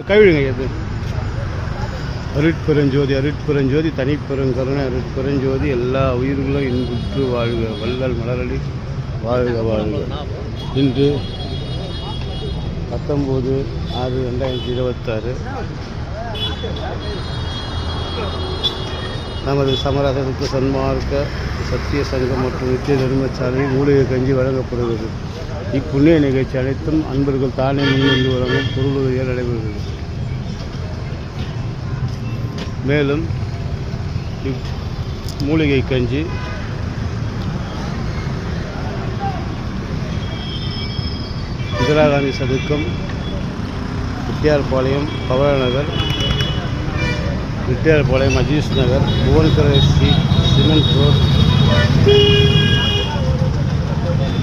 கைவிடுங்க. எது அருட்பெருஞ்சோதி அருட்பெருஞ்சோதி தனிப்பெருங்கருணை அருட்பெருஞ்சோதி எல்லா உயிர்களும் இன்புற்று வாழ்க வள்ளல் மலரடி வாழ்க வாழ்க. இன்று 19/6/2026 நமது சமரசத்துக்கு சன்மார்க்க சத்திய சங்கம் மற்றும் நித்திய தர்மசாலை மூலிகை கஞ்சி வழங்கப்படுகிறது. இப்புண்ணிய நிகழ்ச்சி அனைத்தும் அன்பர்கள் தானே முன்னின்று வழங்கும் பொருளுதவியால் நடைபெறுகிறது. மேலும் மூலிகை கஞ்சி இந்திரா காந்தி சதுக்கம், விட்டியார்பாளையம், பவளநகர், விட்டியார்பாளையம், அஜீஸ் நகர், புவன்கரை ஸ்ட்ரீட், சிமெண்ட் ரோட்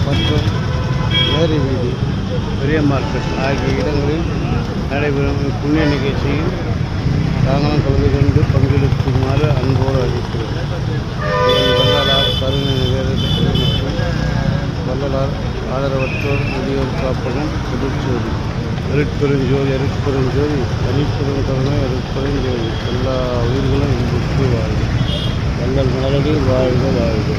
மற்றும் மேரி வீதி, பெரிய மார்க்கெட் ஆகிய இடங்களில் நடைபெறும் புண்ணிய நிகழ்ச்சியில் தாங்களும் கலந்து கொண்டு பங்கெடுக்குமாறு அன்போடு அழைக்கிறோம். வள்ளலார் கருணை நிவேதத்தில் மற்றும் வள்ளலார் ஆதரவற்றோர் முதியோர் காப்பகம் புதுச்சேரி. அருட்பெருஞ்சோதி அருட்பெருஞ்சோதி தனிப்பெரும் கருணை அருட்பெருஞ்சோதி எல்லா உயிர்களும் இன்புற்று வாழ்க வள்ளல் மலரடி வாழ்க வாழ்க.